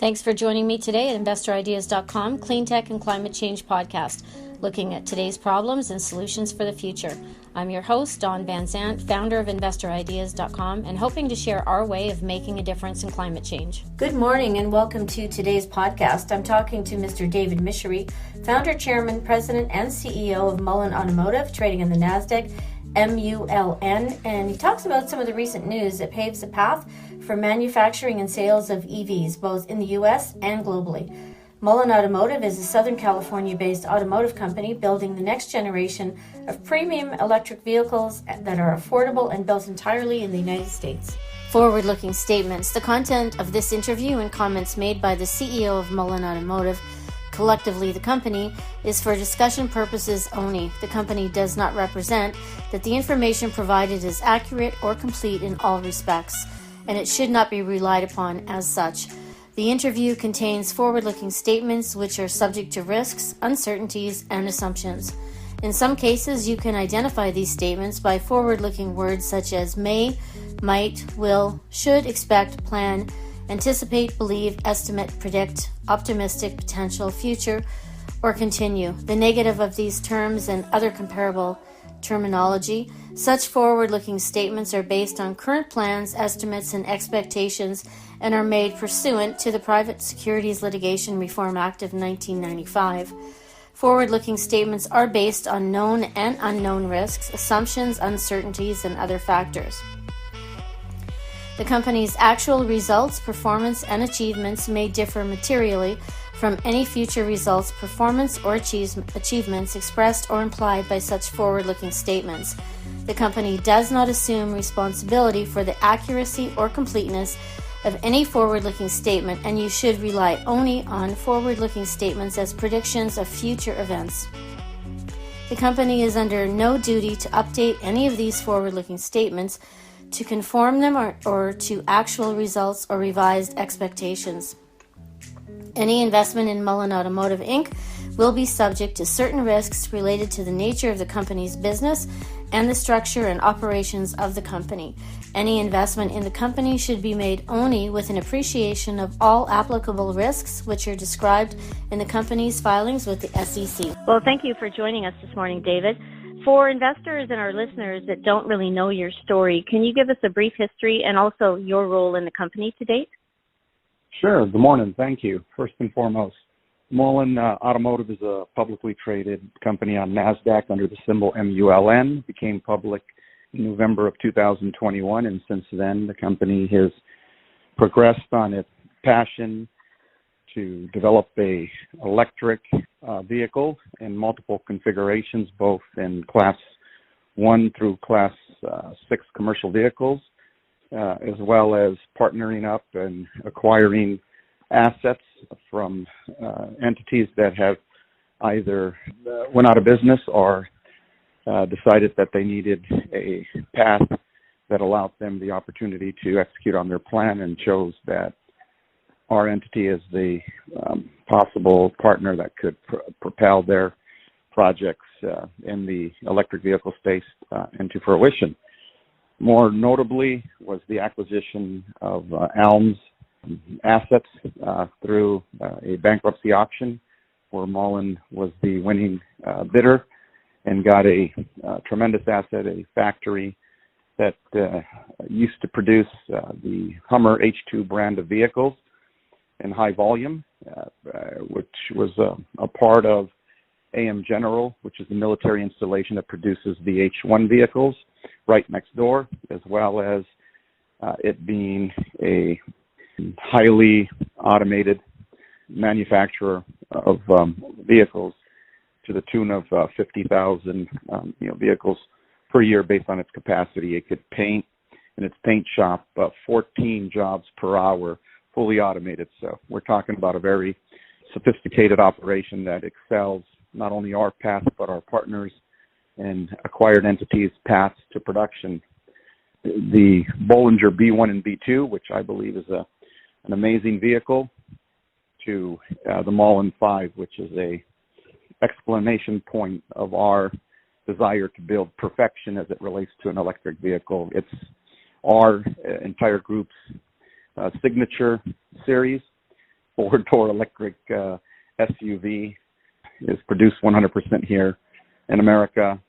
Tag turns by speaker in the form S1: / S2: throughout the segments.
S1: Thanks for joining me today at InvestorIdeas.com, Cleantech and Climate Change podcast, looking at today's problems and solutions for the future. I'm your host, Dawn Van Zandt, founder of InvestorIdeas.com, and hoping to share our way of making a difference in climate change.
S2: Good morning and welcome to today's podcast. I'm talking to Mr. David Michery, founder, chairman, president, and CEO of MULN Automotive, trading in the NASDAQ, MULN, and he talks about some of the recent news that paves the path for manufacturing and sales of EVs, both in the U.S. and globally. MULN Automotive is a Southern California-based automotive company building the next generation of premium electric vehicles that are affordable and built entirely in the United States.
S1: Forward-looking statements. The content of this interview and comments made by the CEO of MULN Automotive, collectively the company, is for discussion purposes only. The company does not represent that the information provided is accurate or complete in all respects, and it should not be relied upon as such. The interview contains forward-looking statements which are subject to risks, uncertainties, and assumptions. In some cases, you can identify these statements by forward-looking words such as may, might, will, should, expect, plan, anticipate, believe, estimate, predict, optimistic, potential, future, or continue. The negative of these terms and other comparable terminology. Such forward-looking statements are based on current plans, estimates, and expectations and are made pursuant to the Private Securities Litigation Reform Act of 1995. Forward-looking statements are based on known and unknown risks, assumptions, uncertainties, and other factors. The company's actual results, performance, and achievements may differ materially from any future results, performance, or achievements expressed or implied by such forward-looking statements. The company does not assume responsibility for the accuracy or completeness of any forward-looking statement, and you should rely only on forward-looking statements as predictions of future events. The company is under no duty to update any of these forward-looking statements to conform them or to actual results or revised expectations. Any investment in MULN Automotive, Inc. will be subject to certain risks related to the nature of the company's business and the structure and operations of the company. Any investment in the company should be made only with an appreciation of all applicable risks, which are described in the company's filings with the SEC. Well, thank you for joining us this morning, David. For investors and our listeners that don't really know your story, can you give us a brief history and also your role in the company to date?
S3: Sure. Good morning. Thank you. First and foremost, MULN Automotive is a publicly traded company on NASDAQ under the symbol MULN. Became public in November of 2021, and since then the company has progressed on its passion to develop a electric vehicle in multiple configurations, both in Class 1 through Class 6 commercial vehicles, as well as partnering up and acquiring assets from entities that have either went out of business or decided that they needed a path that allowed them the opportunity to execute on their plan, and chose that our entity is the possible partner that could propel their projects in the electric vehicle space into fruition. More notably was the acquisition of ALM's assets through a bankruptcy auction, where MULN was the winning bidder and got a tremendous asset, a factory that used to produce the Hummer H2 brand of vehicles in high volume, which was a part of AM General, which is the military installation that produces the H1 vehicles right next door, as well as it being a highly automated manufacturer of vehicles to the tune of 50,000 vehicles per year based on its capacity. It could paint in its paint shop 14 jobs per hour, fully automated. So we're talking about a very sophisticated operation that excels not only our path but our partners and acquired entities' paths to production. The Bollinger B1 and B2, which I believe is an amazing vehicle, to the MULN 5, which is a exclamation point of our desire to build perfection as it relates to an electric vehicle. It's our entire group's signature series, four-door electric SUV is produced 100% here in America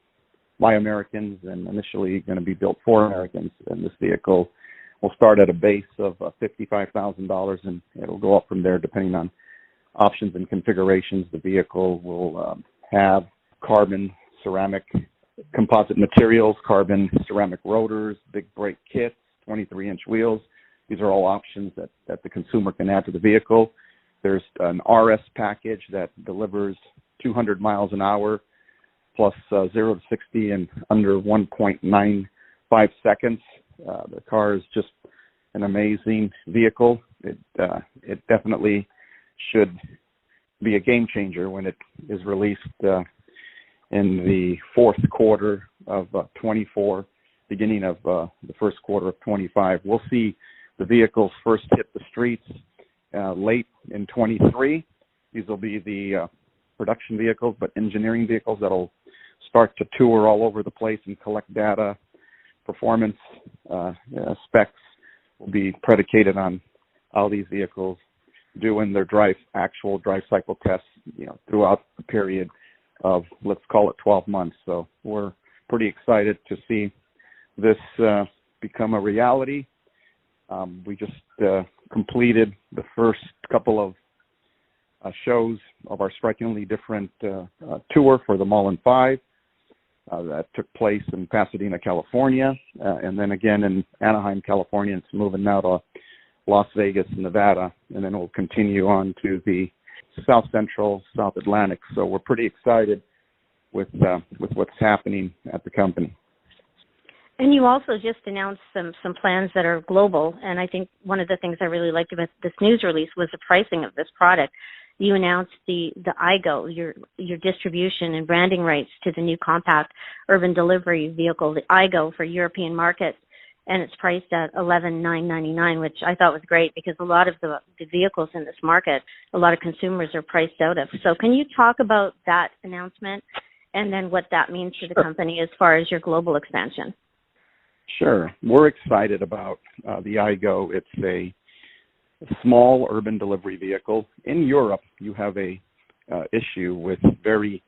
S3: by Americans, and initially going to be built for Americans. And this vehicle will start at a base of $55,000, and it'll go up from there depending on options and configurations. The vehicle will have carbon ceramic composite materials, carbon ceramic rotors, big brake kits, 23-inch wheels. These are all options that the consumer can add to the vehicle. There's an RS package that delivers 200 miles an hour plus 0 to 60 in under 1.95 seconds. The car is just an amazing vehicle. It definitely should be a game changer when it is released in the fourth quarter of 24, beginning of the first quarter of 25. We'll see the vehicles first hit the streets late in 23. These will be the production vehicles, but engineering vehicles that'll start to tour all over the place and collect data. Performance specs will be predicated on how these vehicles do in their actual drive cycle tests, throughout the period of, let's call it 12 months. So we're pretty excited to see this become a reality. We just completed the first couple of shows of our Strikingly Different tour for the MULN 5. That took place in Pasadena, California, and then again in Anaheim, California. It's moving now to Las Vegas, Nevada, and then we'll continue on to the South Central, South Atlantic. So we're pretty excited with what's happening at the company.
S2: And you also just announced some plans that are global, and I think one of the things I really liked about this news release was the pricing of this product. You announced the iGo, your distribution and branding rights to the new compact urban delivery vehicle, the iGo for European markets, and it's priced at $11,999, which I thought was great because a lot of the vehicles in this market, a lot of consumers are priced out of. So can you talk about that announcement and then what that means to the company as far as your global expansion?
S3: Sure. We're excited about the iGo. It's a small urban delivery vehicle. In Europe, you have a issue with very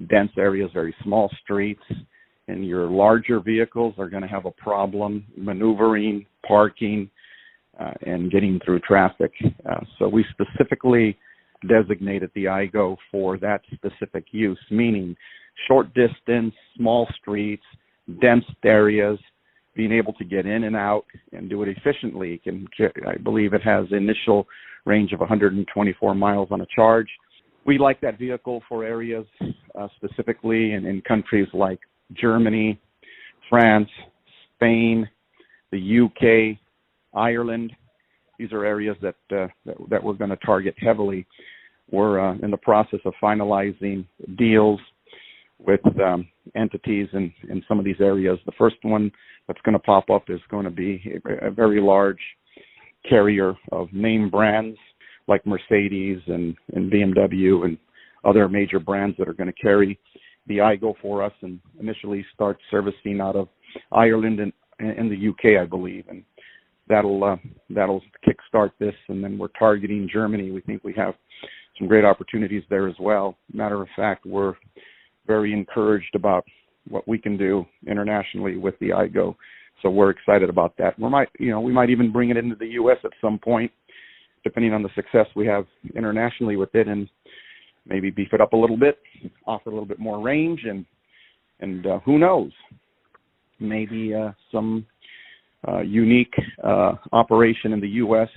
S3: dense areas, very small streets, and your larger vehicles are going to have a problem maneuvering, parking, and getting through traffic. So we specifically designated the iGo for that specific use, meaning short distance, small streets, dense areas, being able to get in and out and do it efficiently. I believe it has an initial range of 124 miles on a charge. We like that vehicle for areas specifically in countries like Germany, France, Spain, the UK, Ireland. These are areas that we're going to target heavily. We're in the process of finalizing deals with entities in some of these areas. The first one that's going to pop up is going to be a very large carrier of name brands like Mercedes and BMW and other major brands that are going to carry the iGo for us and initially start servicing out of Ireland and the UK, I believe. And that'll kickstart this. And then we're targeting Germany. We think we have some great opportunities there as well. Matter of fact, we're very encouraged about what we can do internationally with the iGo. So we're excited about that. We might even bring it into the U.S. at some point, depending on the success we have internationally with it, and maybe beef it up a little bit, offer a little bit more range, and who knows, maybe some unique operation in the U.S.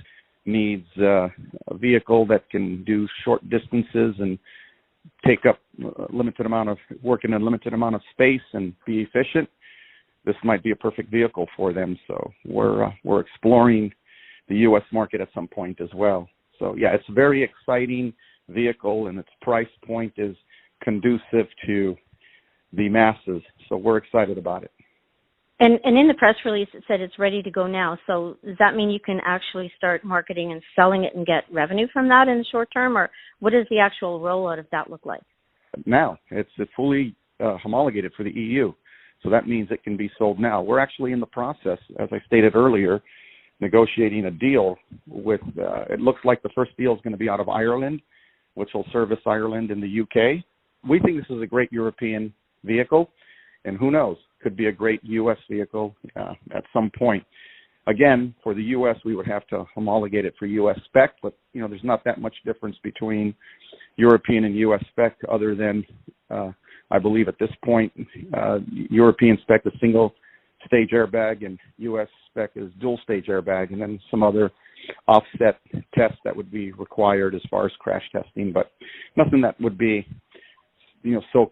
S3: needs a vehicle that can do short distances and take up work in a limited amount of space and be efficient. This might be a perfect vehicle for them. So we're exploring the U.S. market at some point as well. So yeah, it's a very exciting vehicle, and its price point is conducive to the masses. So we're excited about it.
S2: And in the press release, it said it's ready to go now. So does that mean you can actually start marketing and selling it and get revenue from that in the short term, or what does the actual rollout of that look like?
S3: Now, it's fully homologated for the EU. So that means it can be sold now. We're actually in the process, as I stated earlier, negotiating a deal with, it looks like the first deal is going to be out of Ireland, which will service Ireland and the UK. We think this is a great European vehicle, and who knows, could be a great U.S. vehicle at some point. Again, for the U.S., we would have to homologate it for U.S. spec, but there's not that much difference between European and U.S. spec, other than I believe at this point, European spec is single-stage airbag, and U.S. spec is dual-stage airbag, and then some other offset tests that would be required as far as crash testing, but nothing that would be, so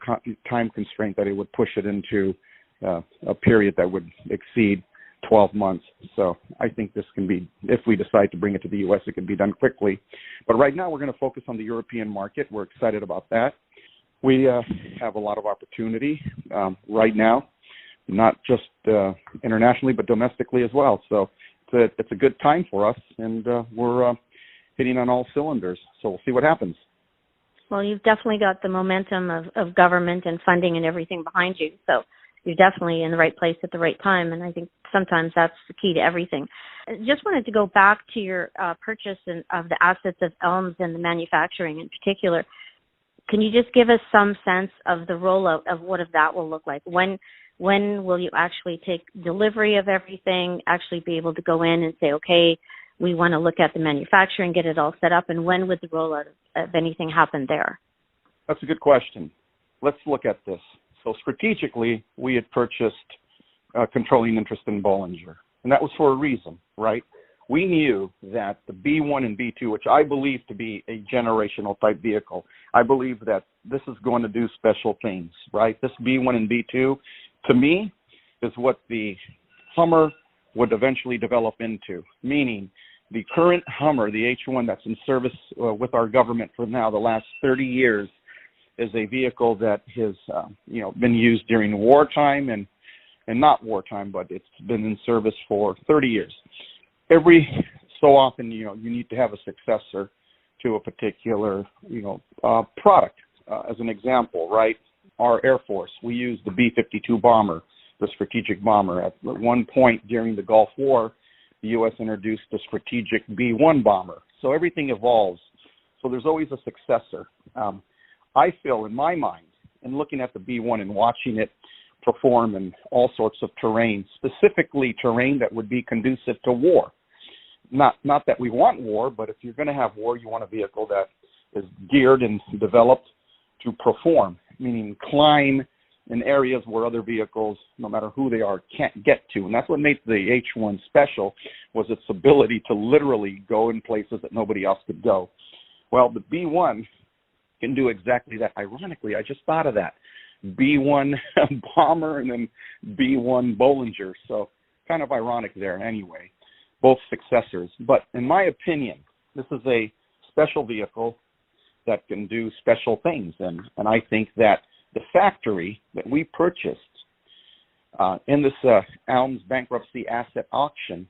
S3: time constrained that it would push it into a period that would exceed 12 months. So I think this can be, if we decide to bring it to the U.S., it can be done quickly. But right now we're going to focus on the European market. We're excited about that. We have a lot of opportunity right now, not just internationally, but domestically as well. So it's a good time for us, and we're hitting on all cylinders. So we'll see what happens.
S2: Well, you've definitely got the momentum of government and funding and everything behind you. So you're definitely in the right place at the right time, and I think sometimes that's the key to everything. I just wanted to go back to your purchase of the assets of ELMS and the manufacturing in particular. Can you just give us some sense of the rollout of what of that will look like? When will you actually take delivery of everything, actually be able to go in and say, okay, we want to look at the manufacturing, get it all set up, and when would the rollout of anything happen there?
S3: That's a good question. Let's look at this. So strategically, we had purchased controlling interest in Bollinger, and that was for a reason, right? We knew that the B1 and B2, which I believe to be a generational type vehicle, I believe that this is going to do special things, right? This B1 and B2, to me, is what the Hummer would eventually develop into, meaning the current Hummer, the H1 that's in service with our government for now the last 30 years, is a vehicle that has been used during wartime and not wartime, but it's been in service for 30 years. Every so often, you need to have a successor to a particular, product. As an example, right? Our Air Force, we use the B-52 bomber, the strategic bomber. At one point during the Gulf War, the U.S. introduced the strategic B-1 bomber. So everything evolves. So there's always a successor. I feel, in my mind, in looking at the B-1 and watching it perform in all sorts of terrain, specifically terrain that would be conducive to war. Not that we want war, but if you're going to have war, you want a vehicle that is geared and developed to perform, meaning climb in areas where other vehicles, no matter who they are, can't get to. And that's what made the H1 special, was its ability to literally go in places that nobody else could go. Well, the B1 can do exactly that. Ironically, I just thought of that. B-1 bomber and then B-1 Bollinger. So kind of ironic there anyway, both successors. But in my opinion, this is a special vehicle that can do special things. And I think that the factory that we purchased in this ELMS bankruptcy asset auction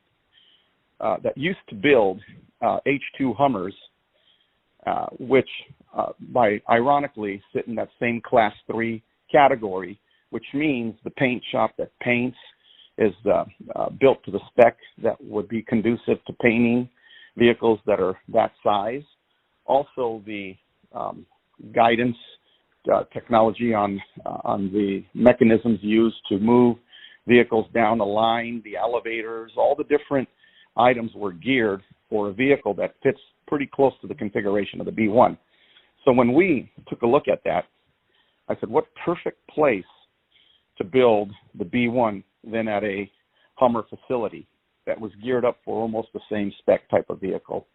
S3: that used to build H2 Hummers, which by ironically sit in that same class 3 category, which means the paint shop that paints is built to the spec that would be conducive to painting vehicles that are that size. Also, the guidance technology on the mechanisms used to move vehicles down the line, the elevators, all the different items were geared for a vehicle that fits pretty close to the configuration of the B1. So when we took a look at that, I said, what perfect place to build the B1 than at a Hummer facility that was geared up for almost the same spec type of vehicle.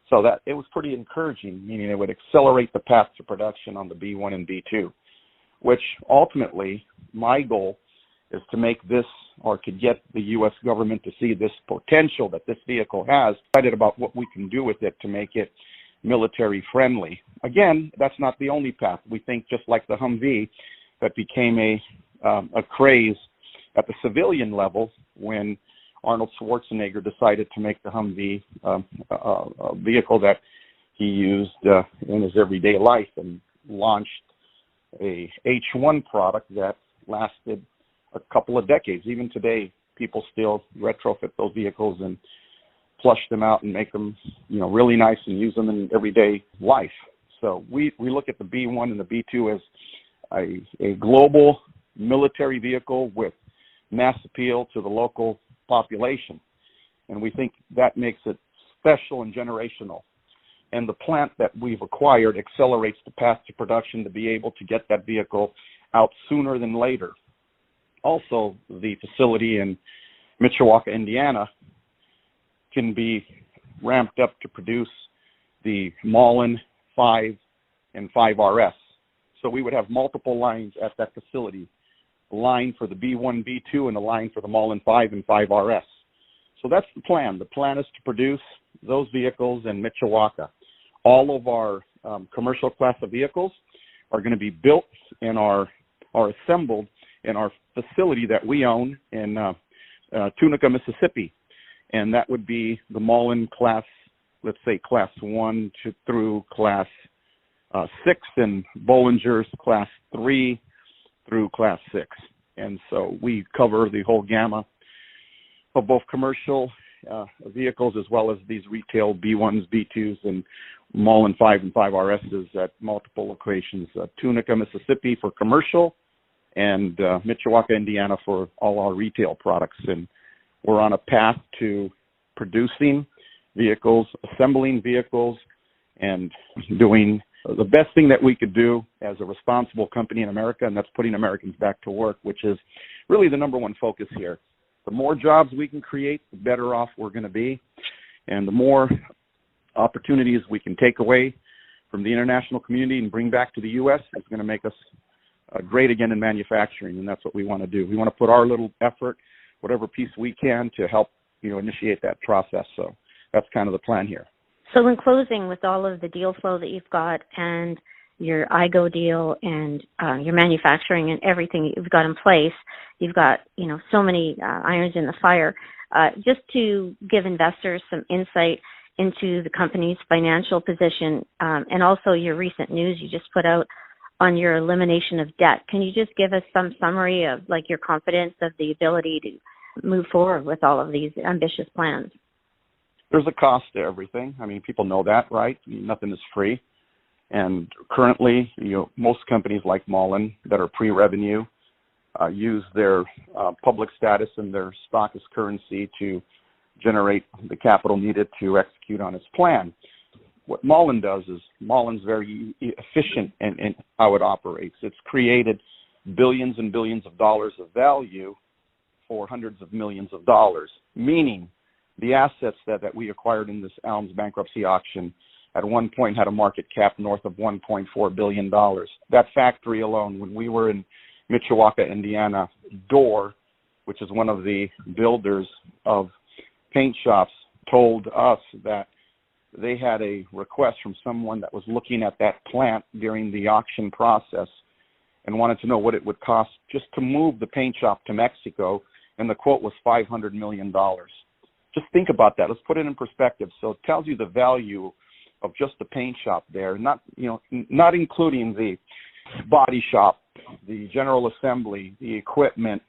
S3: So that it was pretty encouraging, meaning it would accelerate the path to production on the B1 and B2, which ultimately my goal is to make this, or to get the U.S. government to see this potential that this vehicle has, excited about what we can do with it to make it military friendly. Again, that's not the only path. We think just like the Humvee that became a craze at the civilian level when Arnold Schwarzenegger decided to make the Humvee a vehicle that he used in his everyday life, and launched a H1 product that lasted a couple of decades. Even today, people still retrofit those vehicles and flush them out and make them, really nice and use them in everyday life. So we look at the B1 and the B2 as a global military vehicle with mass appeal to the local population. And we think that makes it special and generational. And the plant that we've acquired accelerates the path to production to be able to get that vehicle out sooner than later. Also, the facility in Mishawaka, Indiana, can be ramped up to produce the MULN 5 and 5RS. So we would have multiple lines at that facility, a line for the B1, B2, and a line for the MULN 5 and 5RS. So that's the plan. The plan is to produce those vehicles in Mishawaka. All of our commercial class of vehicles are going to be built and are assembled in our facility that we own in Tunica, Mississippi. And that would be the MULN class, let's say class 1 through class 6, and Bollinger's class 3 through class 6. And so we cover the whole gamma of both commercial vehicles as well as these retail B1s, B2s, and MULN 5 and 5RSs at multiple locations. Tunica, Mississippi for commercial, and Mishawaka, Indiana for all our retail products. And we're on a path to producing vehicles, assembling vehicles, and doing the best thing that we could do as a responsible company in America, and that's putting Americans back to work, which is really the number one focus here. The more jobs we can create, the better off we're going to be, and the more opportunities we can take away from the international community and bring back to the U.S. is going to make us great again in manufacturing, and that's what we want to do. We want to put our little effort, whatever piece we can, to help initiate that process. So that's kind of the plan here.
S2: So in closing, with all of the deal flow that you've got and your IGO deal and your manufacturing and everything you've got in place, you've got so many irons in the fire. Just to give investors some insight into the company's financial position and also your recent news you just put out on your elimination of debt. Can you just give us some summary of your confidence of the ability to move forward with all of these ambitious plans?
S3: There's a cost to everything. I mean, people know that, right? Nothing is free. And currently, most companies like MULN that are pre-revenue use their public status and their stock as currency to generate the capital needed to execute on its plan. What MULN does is MULN's very efficient in how it operates. It's created billions and billions of dollars of value for hundreds of millions of dollars, meaning the assets that we acquired in this Elms bankruptcy auction at one point had a market cap north of $1.4 billion. That factory alone, when we were in Mishawaka, Indiana, Door, which is one of the builders of paint shops, told us that they had a request from someone that was looking at that plant during the auction process and wanted to know what it would cost just to move the paint shop to Mexico, and the quote was $500 million. Just think about that. Let's put it in perspective. So it tells you the value of just the paint shop there, not including the body shop, the general assembly, the equipment,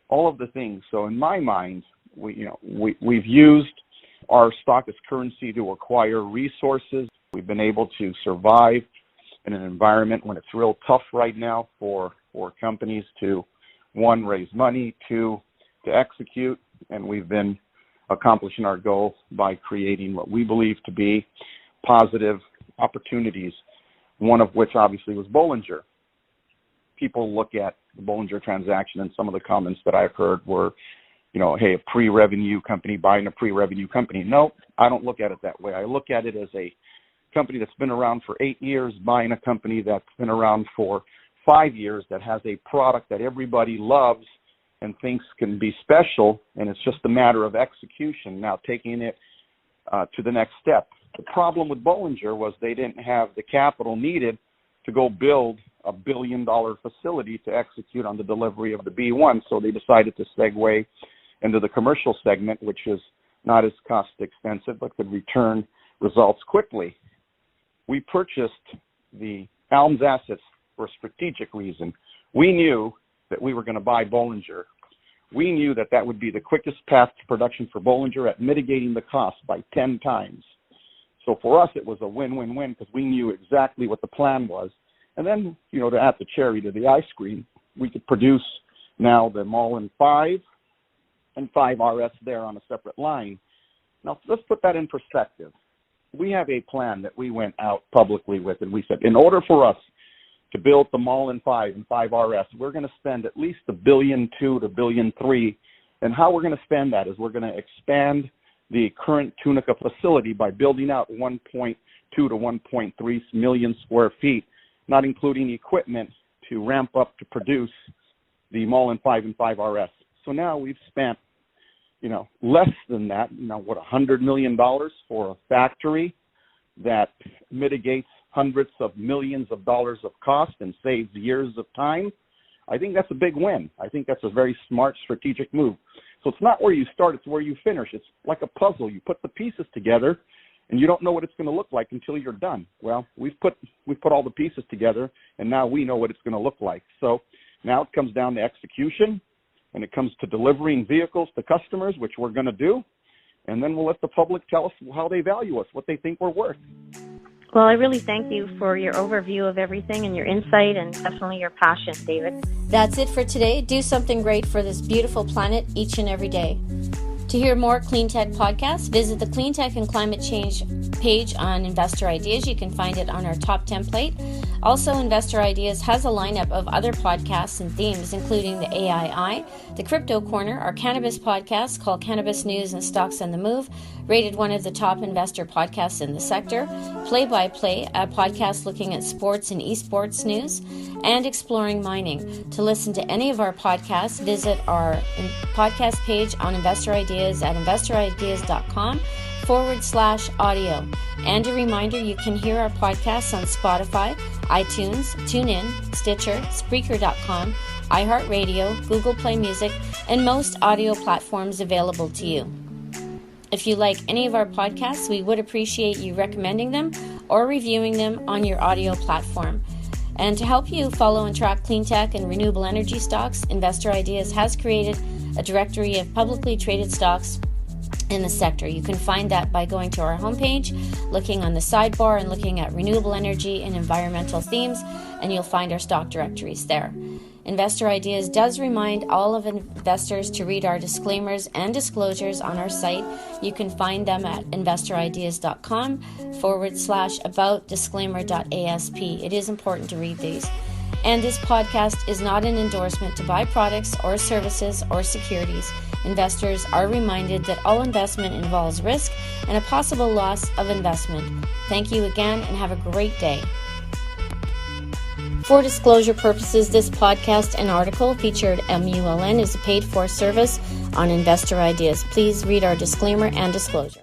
S3: all of the things. So in my mind, we've used our stock as currency to acquire resources. We've been able to survive in an environment when it's real tough right now for companies to, one, raise money, two, to execute, and we've been accomplishing our goal by creating what we believe to be positive opportunities, one of which obviously was Bollinger. People look at the Bollinger transaction, and some of the comments that I've heard were, hey, a pre-revenue company buying a pre-revenue company. No, I don't look at it that way. I look at it as a company that's been around for 8 years buying a company that's been around for 5 years that has a product that everybody loves and thinks can be special, and it's just a matter of execution, now taking it to the next step. The problem with Bollinger was they didn't have the capital needed to go build a $1 billion facility to execute on the delivery of the B1, so they decided to segue into the commercial segment, which is not as cost expensive but could return results quickly. We purchased the Elms assets for a strategic reason. We knew that we were going to buy Bollinger. we knew that that would be the quickest path to production for Bollinger at mitigating the cost by 10 times. So for us, it was a win-win-win because we knew exactly what the plan was. And then, to add the cherry to the ice cream, we could produce now the MULN 5 and 5RS there on a separate line. Now, let's put that in perspective. We have a plan that we went out publicly with, and we said, in order for us to build the MULN 5 and 5RS, we're going to spend at least $1.2 billion to $1.3 billion. And how we're going to spend that is we're going to expand the current Tunica facility by building out 1.2 to 1.3 million square feet, not including equipment to ramp up to produce the MULN 5 and 5RS. So now we've spent, less than that, $100 million for a factory that mitigates hundreds of millions of dollars of cost and saves years of time. I think that's a big win. I think that's a very smart strategic move. So it's not where you start, it's where you finish. It's like a puzzle. You put the pieces together and you don't know what it's going to look like until you're done. Well, we've put all the pieces together and now we know what it's going to look like. So now it comes down to execution and it comes to delivering vehicles to customers, which we're going to do. And then we'll let the public tell us how they value us, what they think we're worth.
S4: Well, I really thank you for your overview of everything and your insight and definitely your passion, David.
S1: That's it for today. Do something great for this beautiful planet each and every day. To hear more Cleantech podcasts, visit the Cleantech and Climate Change page on Investor Ideas. You can find it on our top template. Also, Investor Ideas has a lineup of other podcasts and themes, including the AII, the Crypto Corner, our cannabis podcast called Cannabis News and Stocks on the Move, rated one of the top investor podcasts in the sector, Play by Play, a podcast looking at sports and esports news, and Exploring Mining. To listen to any of our podcasts, visit our podcast page on Investor Ideas at investorideas.com/audio. And a reminder, you can hear our podcasts on Spotify, iTunes, TuneIn, Stitcher, Spreaker.com, iHeartRadio, Google Play Music, and most audio platforms available to you. If you like any of our podcasts, we would appreciate you recommending them or reviewing them on your audio platform. And to help you follow and track Cleantech and renewable energy stocks, Investor Ideas has created a directory of publicly traded stocks in the sector. You can find that by going to our homepage, looking on the sidebar and looking at renewable energy and environmental themes, and you'll find our stock directories there. Investor Ideas does remind all of investors to read our disclaimers and disclosures on our site. You can find them at investorideas.com/about-disclaimer.asp. It is important to read these. And this podcast is not an endorsement to buy products or services or securities. Investors are reminded that all investment involves risk and a possible loss of investment. Thank you again and have a great day. For disclosure purposes, this podcast and article featured MULN is a paid-for service on Investor Ideas. Please read our disclaimer and disclosure.